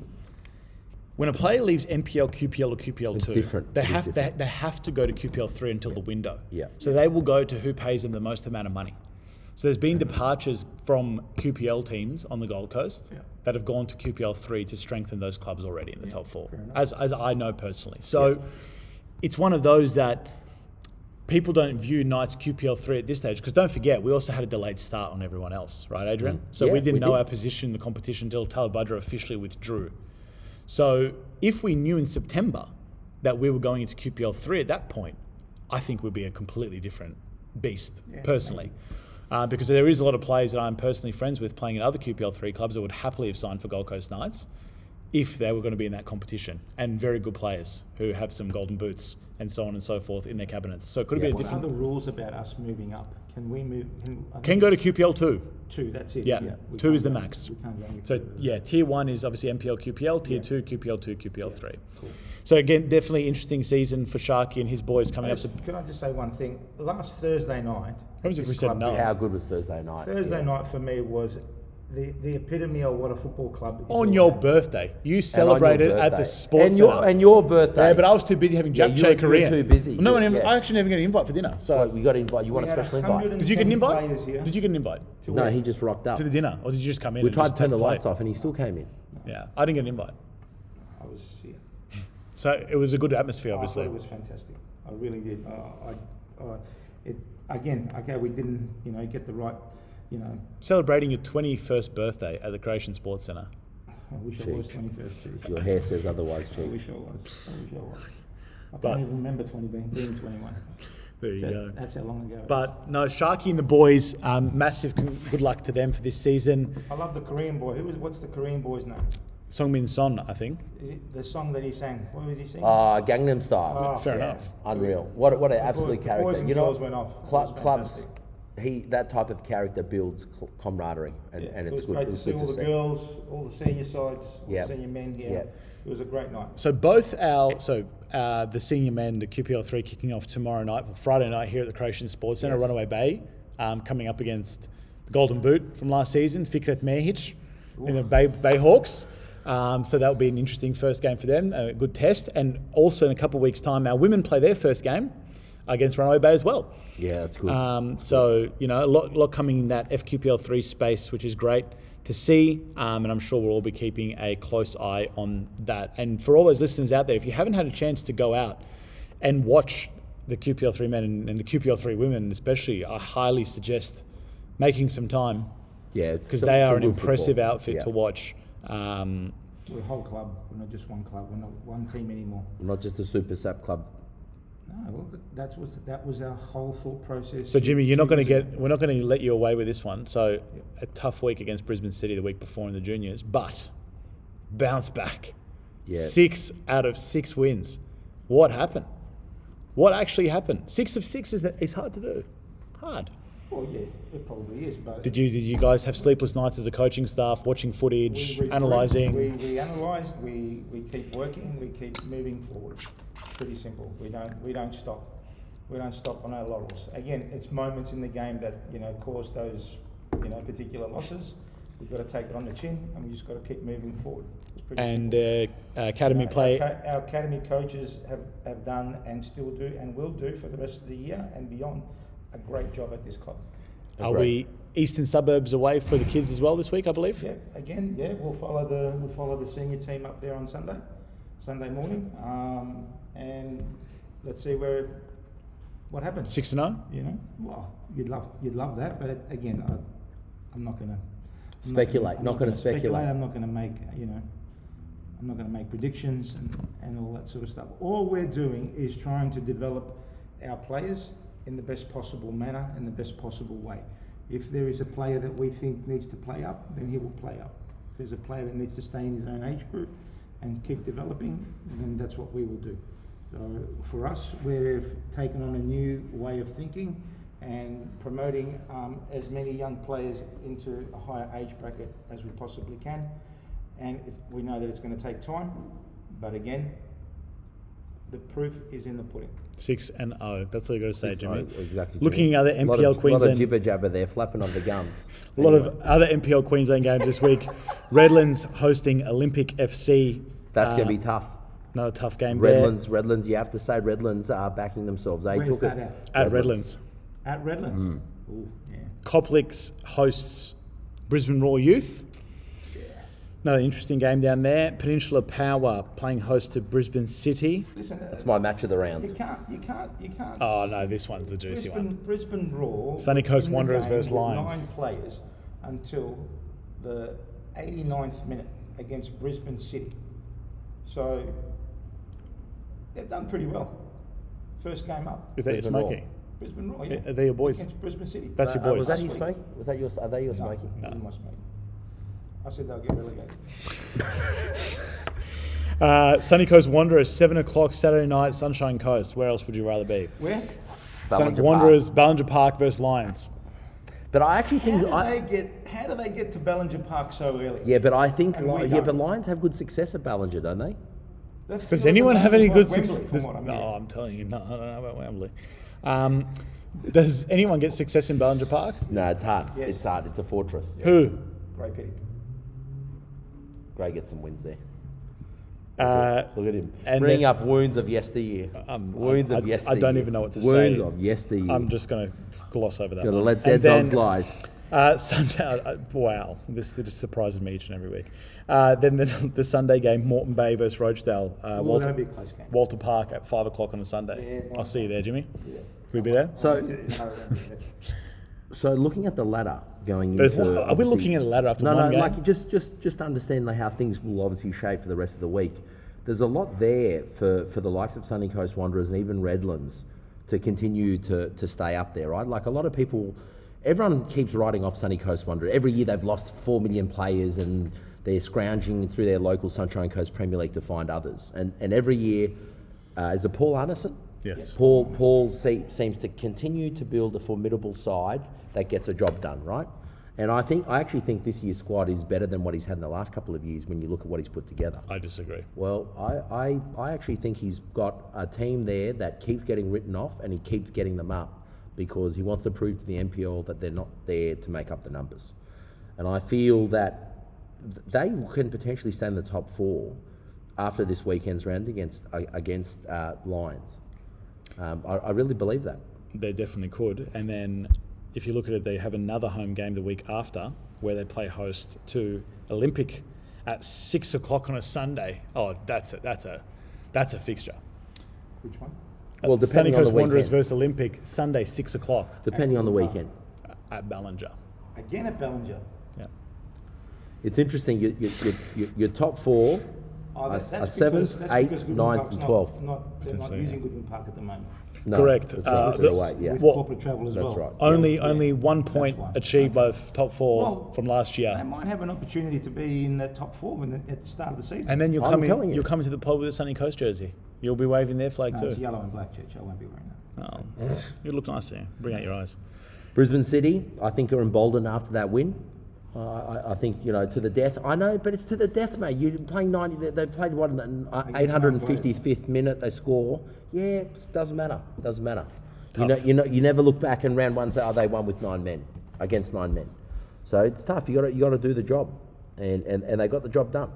when a player leaves NPL, QPL or QPL2, it's different. They have to go to QPL3 until the window. Yeah. So they will go to who pays them the most amount of money. So there's been departures from QPL teams on the Gold Coast that have gone to QPL3 to strengthen those clubs already in the top 4, as I know personally. So it's one of those that people don't view Knights QPL3 at this stage, because don't forget, we also had a delayed start on everyone else, right, Adrian? So we didn't know our position in the competition until Talabudra officially withdrew. So if we knew in September that we were going into QPL3 at that point, I think we'd be a completely different beast, personally. Because there is a lot of players that I'm personally friends with playing in other QPL3 clubs that would happily have signed for Gold Coast Knights. if they were going to be in that competition, and very good players who have some golden boots and so on and so forth in their cabinets. So it could have been a different... What are the rules about us moving up? Can we move... Can go to QPL 2. 2, that's it. Yeah, 2 is the max. We can't go any So further. yeah, tier 1 is obviously NPL QPL, tier 2 QPL 2, QPL 3. Cool. So again, definitely interesting season for Sharky and his boys coming up. So Can I just say one thing? Last Thursday night... what happens if we said no? How good was Thursday night? Thursday night for me was the epitome of what a football club is. On your birthday. You celebrated at the sports centre. And your birthday. Yeah, but I was too busy having japchae Korean. You were too busy. Well, I actually never get an invite for dinner. So we got an invite. You want a special invite? Did you get an invite? Did you get an invite? No, he just rocked up. To the dinner? Or did you just come in? We and tried just to turn take the plate? lights off and he still came in. Yeah, I didn't get an invite. I was here. So it was a good atmosphere, obviously. I thought it was fantastic. I really did. Again, okay, we didn't, get the right, Celebrating your 21st birthday at the Croatian Sports Centre. I wish I was 21st. Your hair says otherwise, I Chief. wish I was. I can't even remember being 21. There you go. That's how long ago it was. But no, Sharky and the boys, massive good luck to them for this season. I love the Korean boy. What's the Korean boy's name? Songmin Son, I think. Is it the song that he sang? What was he singing? Gangnam Style. Fair enough. Unreal. What an absolute the character. boys and girls went off. It was Clubs. fantastic. That type of character builds camaraderie, and It it's was good. great It was to see good all to the see. girls, all the senior sides, all Yep. the senior men here. Yep. It was a great night. So the senior men, the QPL 3 kicking off tomorrow night, Friday night here at the Croatian Sports Centre, Yes. Runaway Bay, coming up against the Golden Boot from last season, Fikret Mehic in the Bay Hawks. So that'll be an interesting first game for them, a good test. And also in a couple of weeks' time, our women play their first game against Runaway Bay as well. Yeah, that's good. A lot coming in that FQPL 3 space, which is great to see. And I'm sure we'll all be keeping a close eye on that. And for all those listeners out there, if you haven't had a chance to go out and watch the QPL 3 men and the QPL 3 women especially, I highly suggest making some time. Yeah, because they are an impressive outfit to watch. We're a whole club. We're not just one club. We're not one team anymore. Not just a Super Sap club. No, well, that was our whole thought process. So Jimmy, we're not going to let you away with this one. So a tough week against Brisbane City the week before in the juniors, but bounce back. Yeah. 6 out of 6 wins. What happened? What actually happened? 6 of 6 is hard to do. Hard. Well, yeah, it probably is. But did you guys have sleepless nights as a coaching staff, watching footage, analysing? We analysed. We keep working. We keep moving forward. Pretty simple. We don't stop. We don't stop on our laurels. Again, it's moments in the game that cause those particular losses. We've got to take it on the chin, and we just got to keep moving forward. It's pretty simple. Academy play. Our academy coaches have done and still do and will do for the rest of the year and beyond a great job at this club. Are we eastern suburbs away for the kids as well this week, I believe? Yeah, again, we'll follow the senior team up there on Sunday morning, and let's see what happens. 6-0. Well, you'd love that, but again, I'm not going to speculate. Not going to speculate. I'm not going to make I'm not going to make predictions and all that sort of stuff. All we're doing is trying to develop our players in the best possible manner, in the best possible way. If there is a player that we think needs to play up, then he will play up. If there's a player that needs to stay in his own age group and keep developing, then that's what we will do. So for us, we've taken on a new way of thinking and promoting as many young players into a higher age bracket as we possibly can. And we know that it's going to take time, but again, the proof is in the pudding. 6-0. That's all you got to say, Jimmy. Exactly. Looking at other NPL Queensland. A lot of jibber jabber there, flapping on the gums. A lot of other NPL Queensland games this week. Redlands hosting Olympic FC. That's going to be tough. Another tough game Redlands. You have to say Redlands are backing themselves. Where's that at Redlands. At Redlands. Ooh, yeah. Coplix hosts Brisbane Roar Youth. Another interesting game down there. Peninsula Power playing host to Brisbane City. Listen, that's my match of the round. You can't. Oh no, this one's the juicy one. Brisbane Roar. Sunny Coast Wanderers versus Lions. 9 players until the 89th minute against Brisbane City. So they've done pretty well. First game up. Is that your smoky? Brisbane Roar, yeah. Are they your boys? Against Brisbane City. That's your boys. Was that his smoky? Are they your smoky? No. My smoky. I said they'll get relegated. Sunny Coast Wanderers, 7 o'clock Saturday night, Sunshine Coast. Where else would you rather be? Where? Wanderers, Ballinger Park versus Lions. But I actually think How do they get to Ballinger Park so early? Yeah, but I think but Lions have good success at Ballinger, don't they? Does anyone have any good Wembley, success? No, I'm telling you, no, I don't know about Wembley. Does anyone get success in Ballinger Park? No, it's hard. Yes. It's hard. It's a fortress. Who? Great pity. Gray gets some wins there. Look at him. And bringing up wounds of yesteryear. Wounds of yesteryear. I don't even know what to say. Wounds of yesteryear. I'm just going to gloss over that. Got to let dead dogs lie. Sunday, wow, this surprises me each and every week. Then the Sunday game, Moreton Bay versus Rochdale. That'll be a close game. Walter Park at 5 o'clock on a Sunday. Yeah, I'll see you there, Jimmy. Yeah. Will you be there? So looking at the ladder going into... Are we looking at a ladder after one game? Like just to understand how things will obviously shape for the rest of the week. There's a lot there for the likes of Sunny Coast Wanderers and even Redlands to continue to stay up there, right? Like a lot of people, everyone keeps writing off Sunny Coast Wanderers. Every year they've lost 4 million players and they're scrounging through their local Sunshine Coast Premier League to find others. And every year, is it Paul Anderson? Yes. Paul seems to continue to build a formidable side that gets a job done, right? And I actually think this year's squad is better than what he's had in the last couple of years when you look at what he's put together. I disagree. Well, I actually think he's got a team there that keeps getting written off and he keeps getting them up because he wants to prove to the NPL that they're not there to make up the numbers. And I feel that they can potentially stay in the top 4 after this weekend's round against Lions. I really believe that. They definitely could. And then if you look at it, they have another home game the week after where they play host to Olympic at 6 o'clock on a Sunday. Oh, that's a fixture. Which one? Well, depending on the Sunny Coast Wanderers weekend. versus Olympic, Sunday 6 o'clock Depending on the weekend. at Ballinger. Again at Ballinger. Yeah. It's interesting. Your top 4 are 7th, 8th, 9th, and 12th. They're not using Goodman Park at the moment. No, Correct. That's right. They're away, yeah. With corporate travel as well. That's right. Only 1 point achieved by the top 4 from last They year. might have an opportunity to be in that top 4 at the start of the season. And then you'll I'm telling you. you'll come to the pub with a Sunny Coast jersey. You'll be waving their flag No, too. it's yellow and black, Church. I won't be wearing that. Oh, you look nice there. Bring out your eyes. Brisbane City, I think, are emboldened after that win. I think, to the death. I know, but it's to the death, mate. You're playing 90. They played what in the 855th minute. They score. Yeah, it doesn't matter. Doesn't matter. You never look back and round 1 say, oh, they won with 9 men against 9 men. So it's tough. You got to do the job, and they got the job done.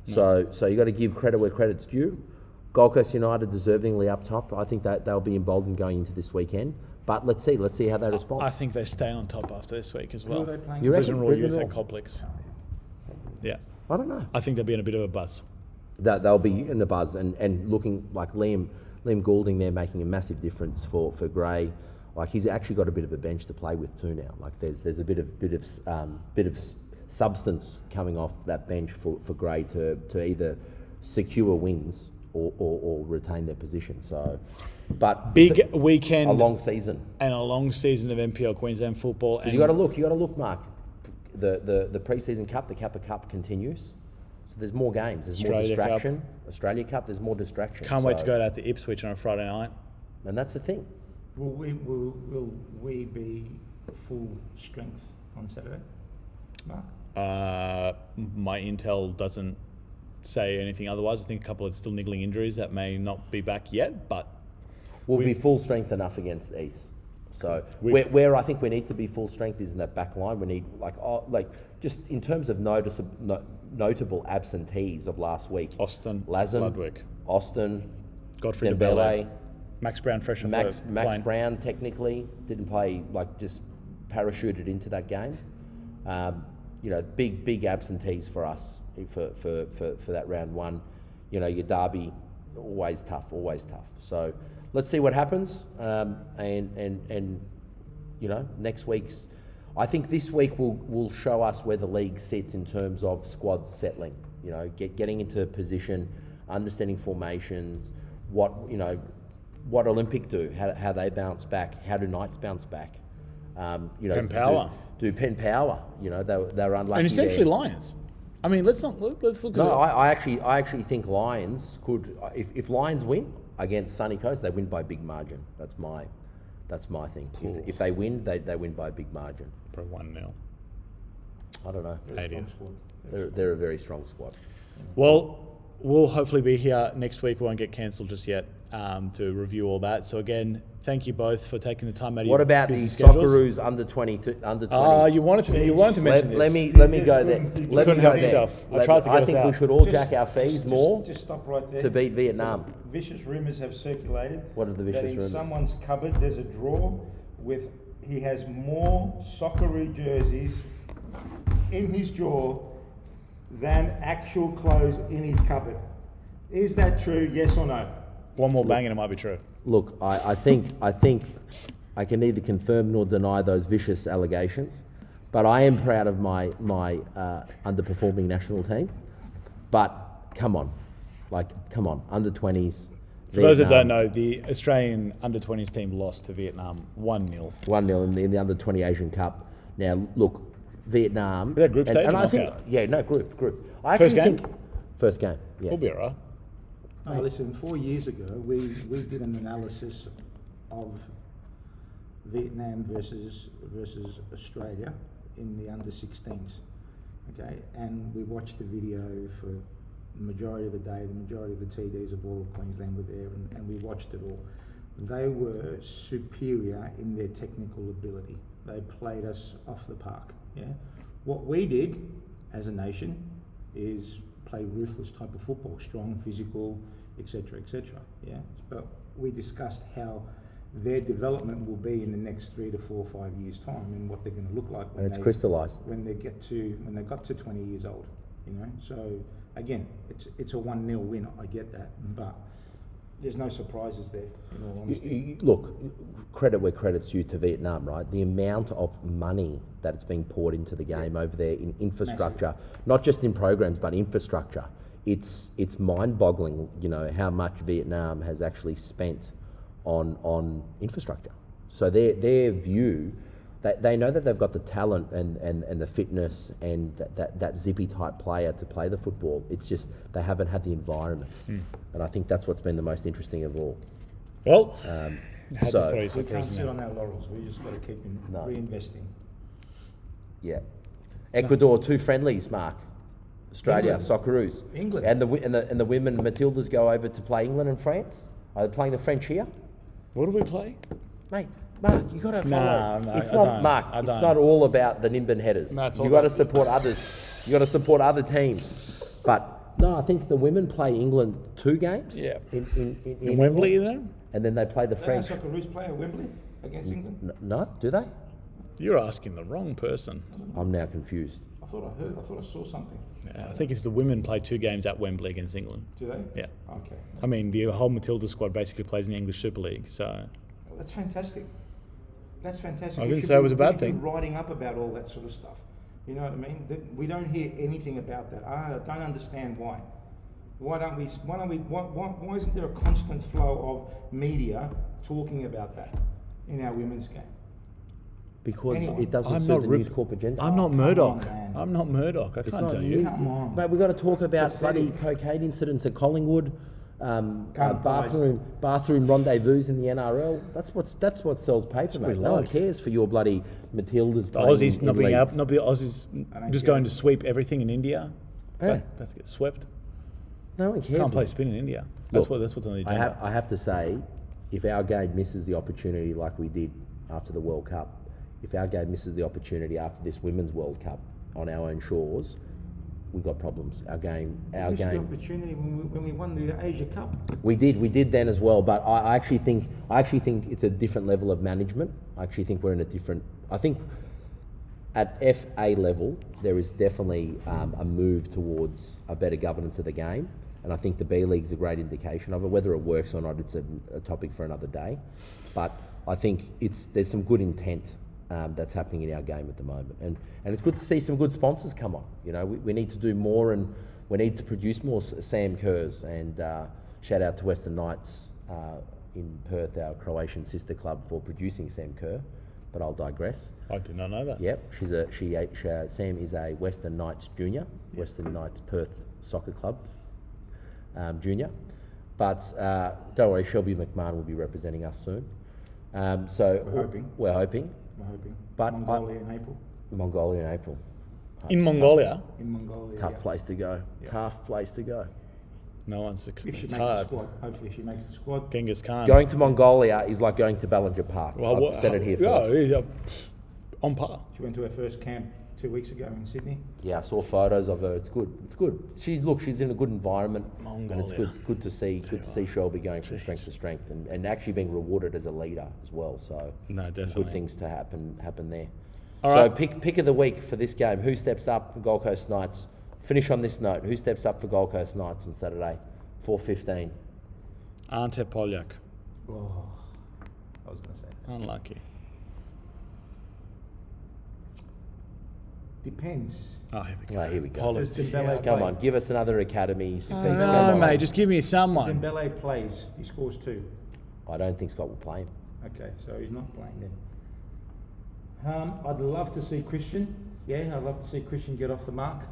No. So you got to give credit where credit's due. Gold Coast United deservingly up top. I think that they'll be emboldened going into this weekend. But let's see how they respond. I think they stay on top after this week as well. Who are they playing? You reckon? Brisbane Royal Youth Brisbane at Complex. Yeah. I don't know. I think they'll be in a bit of a buzz. They'll be in the buzz and looking like Liam Goulding there making a massive difference for Gray. Like he's actually got a bit of a bench to play with too now. Like there's a bit of substance coming off that bench for Gray to either secure wins or retain their position. So, but big weekend, a long season, and a long season of NPL Queensland football. And you got to look, Mark. The pre-season cup, the Kappa Cup continues. So there's more games. There's more distraction. Australia Cup. There's more distraction. Can't wait to go out to Ipswich on a Friday night. And that's the thing. Will we be full strength on Saturday, Mark? My intel doesn't say anything otherwise. I think a couple of still niggling injuries that may not be back yet, but we'll be full strength enough against East. So where I think we need to be full strength is in that back line. We need just in terms of notable absentees of last week. Austin, Lazem, Ludwig, Austin, Godfrey Dembele, Max Brown, fresh off Max plane. Brown technically didn't play, just parachuted into that game. Big absentees for us for that round 1. Your derby, always tough. So let's see what happens. And next week's, I think this week will show us where the league sits in terms of squads settling. Getting into position, understanding formations, what Olympic do, how they bounce back, how do Knights bounce back. Penn Power. Do Penn Power. They were unlucky. And essentially Lions. I mean, let's look at it. No, I actually think Lions could. If Lions win against Sunny Coast, they win by a big margin. That's my thing. Cool. If they win, they win by a big margin. Probably 1-0. I don't know. They're a very strong squad. Well, we'll hopefully be here next week. We won't get cancelled just yet to review all that. So again, thank you both for taking the time out of What your about busy the schedules. Socceroos under 20s? Ah, you wanted to mention this. Let me go there. You couldn't help yourself. I tried to get us out. I think we should all jack our fees more Just stop right there. to beat Vietnam. Vicious rumours have circulated. What are the vicious that in rumours? someone's cupboard there's a drawer with he has more Socceroo jerseys in his drawer than actual clothes in his cupboard. Is that true? Yes or no? One more bang and it might be true. Look, I think I can neither confirm nor deny those vicious allegations, but I am proud of my underperforming national team. But come on, under 20s. For those that don't know, the Australian under-20s team lost to Vietnam 1-0. 1-0 in the under 20 Asian Cup. Now look, Vietnam. Was that group stage and or I think knockout? group. I actually First game? think first game. Yeah. We'll be alright. No, listen, 4 years ago we did an analysis of Vietnam versus Australia in the under 16s. Okay, and we watched the video for the majority of the day. The majority of the TDs of all of Queensland were there, and we watched it all. They were superior in their technical ability. They played us off the park. Yeah, what we did as a nation is play ruthless type of football, strong, physical, etc., etc. Yeah, but we discussed how their development will be in the next 3 to 4 or 5 years' time, and what they're going to look like when it's crystallised when they got to 20 years old. You know, so again, it's a 1-0 win. I get that, but there's no surprises there. In all honesty, look, credit where credit's due to Vietnam, right? The amount of money that it's being poured into the game over there in infrastructure, not just in programs but infrastructure. It's mind-boggling, you know, how much Vietnam has actually spent on infrastructure. So their view, they know that they've got the talent and the fitness and that zippy type player to play the football. It's just they haven't had the environment, and I think that's what's been the most interesting of all. Well, we can't sit on our laurels. We just got to keep reinvesting. Yeah, Ecuador 2 friendlies, Mark. Australia, England. Socceroos. England. And the women Matildas go over to play England and France. Are they playing the French here? what do we play? Mate, Mark, you got to follow. No, it's I not don't. Mark. I It's don't. not all about the Nimbin headers. No, it's all you got to about- support others. You got to support other teams. But no, I think the women play England 2 games. Yeah. In Wembley, you England, know? and then they play the French. Don't Socceroos play at Wembley against England? No, do they? You're asking the wrong person. I'm now confused. I thought I saw something. Yeah, I think it's the women play 2 games at Wembley against England. Do they? Yeah. Okay. I mean, the whole Matilda squad basically plays in the English Super League, so... Well, that's fantastic. That's fantastic. I We didn't should say it was a we bad should be thing. Writing up about all that sort of stuff. You know what I mean? We don't hear anything about that. I don't understand why. Why isn't there a constant flow of media talking about that in our women's game? Because Anyway, it doesn't I'm suit not the Rip- News Corp agenda. I'm not come Murdoch. on, man. I'm not Murdoch. I It's can't not tell you. you. Come on. Mate, we've got to talk about Pathetic. bloody cocaine incidents at Collingwood, Come, bathroom rendezvous in the NRL. That's what sells paper, what mate. we No one like. cares for your bloody Matildas. The playing Aussies in not being leagues. able, not be Aussies don't just care. going to sweep everything in India. Yeah. That's get swept. No one cares. Can't play mate. spin in India. Look, That's what's on the I agenda. have to say, if our game misses the opportunity like we did after the World Cup, if our game misses the opportunity after this Women's World Cup on our own shores, we've got problems. Our game. Missed the opportunity when we won the Asia Cup. We did then as well. But I actually think it's a different level of management. I actually think we're in a different. I think at FA level there is definitely a move towards a better governance of the game, and I think the B League's a great indication of it. Whether it works or not, it's a topic for another day. But I think there's some good intent that's happening in our game at the moment, and it's good to see some good sponsors come on. You know, we need to do more, and we need to produce more Sam Kerrs, and shout out to Western Knights in Perth, our Croatian sister club, for producing Sam Kerr. but I'll digress. I did not know that. Yep, Sam is a Western Knights junior, Western Knights Perth Soccer Club junior. But don't worry, Shelby McMahon will be representing us soon. We're hoping. But Mongolia in April. In Mongolia? In Mongolia. Tough place to go. Yeah. Tough place to go. No one's. If she makes hard. the squad, hopefully she makes the squad. Genghis Khan. Going to Mongolia is like going to Ballinger Park. Well, I've said it here first. Yeah, on par. She went to her first camp 2 weeks ago in Sydney. Yeah, I saw photos of her. It's good. It's good. She's in a good environment, Mongolia. and it's good to see Shelby going from strength to strength, and actually being rewarded as a leader as well. So definitely good things to happen there. All so right. pick of the week for this game. Who steps up for Gold Coast Knights? Finish on this note. Who steps up for Gold Coast Knights on Saturday? 4:15. Ante Puljich. Oh, I was going to say that. Unlucky. Depends. Oh, here we go. Oh, here we go. Politics. Come on, give us another academy. No, mate, just give me someone. Dembele plays. He scores 2. I don't think Scott will play him. Okay, so he's not playing then. I'd love to see Christian. Yeah, I'd love to see Christian get off the mark.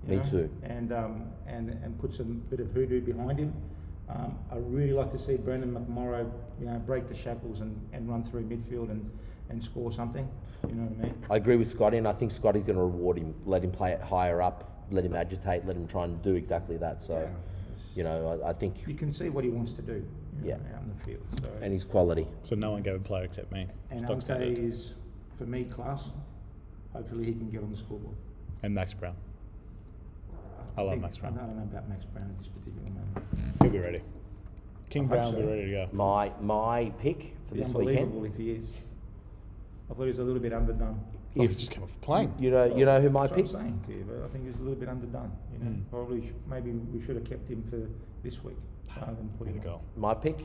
Me too. And put some bit of hoodoo behind him. I really like to see Brendan McMorrow, break the shackles and run through midfield and score something. You know what I mean? I agree with Scotty, and I think Scotty's going to reward him. Let him play it higher up. Let him agitate. Let him try and do exactly that. So, I think you can see what he wants to do. Out in the field. So, and his quality. So no one gave a player except me. And Ante is, for me, class. Hopefully he can get on the scoreboard. And Max Brown. I love Max Brown. I don't know about Max Brown at this particular moment. He'll be ready. King Brown will be ready to go. My pick for this weekend. Unbelievable if he is. I thought he was a little bit underdone. If he just came off playing. You know who my pick? I'm saying to you, but I think he was a little bit underdone. Probably maybe we should have kept him for this week rather than put him on. My pick,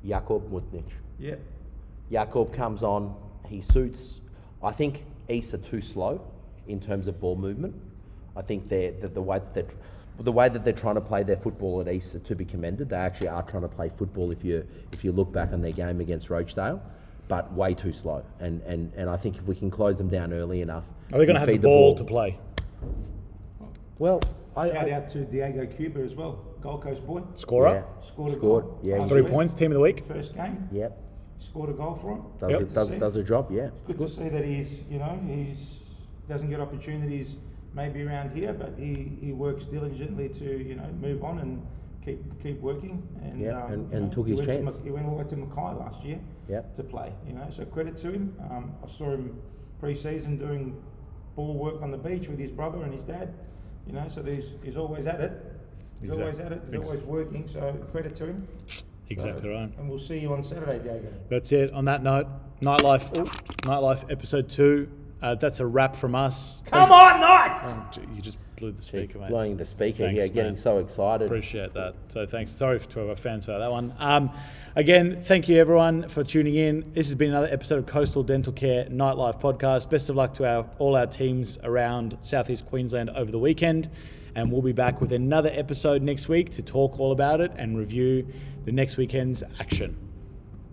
Jakub Mutnic. Yeah. Jakub comes on. He suits. I think East are too slow in terms of ball movement. I think the way that they're trying to play their football at East are to be commended. They actually are trying to play football if you look back on their game against Rochdale, but way too slow. And I think if we can close them down early enough, are they going to have the ball to play? Well, shout out to Diego Cuba as well, Gold Coast boy. Scorer. Scored. Yeah. 3 points. Team of the week. First game. Yep. Scored a goal for him. Does a job. Yeah. Good to see that he's doesn't get opportunities maybe around here, but he works diligently to move on and keep working. And took his chance. He went all the way to Mackay last year to play. So credit to him. I saw him pre-season doing ball work on the beach with his brother and his dad. So he's always at it. He's always at it. He's always working. So credit to him. Exactly right. And we'll see you on Saturday, Diego. That's it. On that note, Nightlife episode 2. That's a wrap from us. Come on, Knights! You just blew the speaker, mate. Blowing the speaker. Thanks, getting man. So excited. Appreciate that. So thanks. Sorry to our fans for that one. Again, thank you everyone for tuning in. This has been another episode of Coastal Dental Care Nightlife Podcast. Best of luck to all our teams around Southeast Queensland over the weekend. And we'll be back with another episode next week to talk all about it and review the next weekend's action.